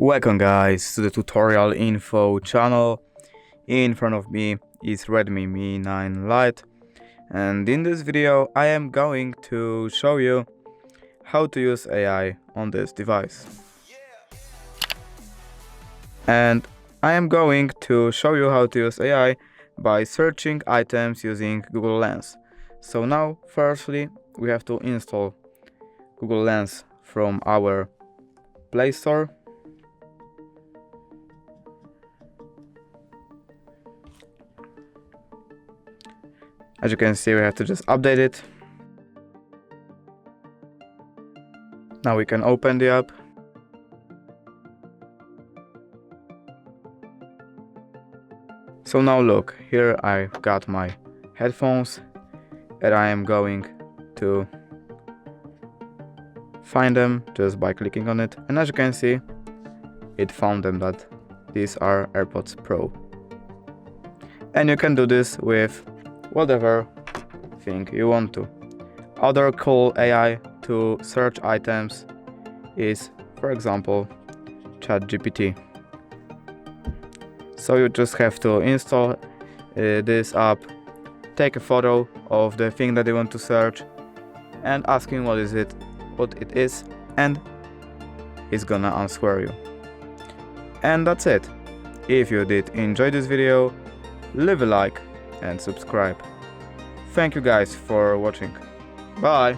Welcome guys to the tutorial info channel. In front of me is Redmi Mi 9 Lite, and in this video I am going to show you how to use AI on this device. And I am going to show you how to use AI by searching items using Google Lens. So now firstly we have to install Google Lens from our Play Store. As you can see, we have to just update it. Now we can open the app. So now look, here I've got my headphones and I am going to find them just by clicking on it. And as you can see, it found them that these are AirPods Pro. And you can do this with whatever thing you want to. Other cool AI to search items is, for example, ChatGPT. So you just have to install this app, take a photo of the thing that you want to search and asking what it is, and it's gonna answer you. And that's it. If you did enjoy this video, leave a like and subscribe. Thank you guys for watching. Bye!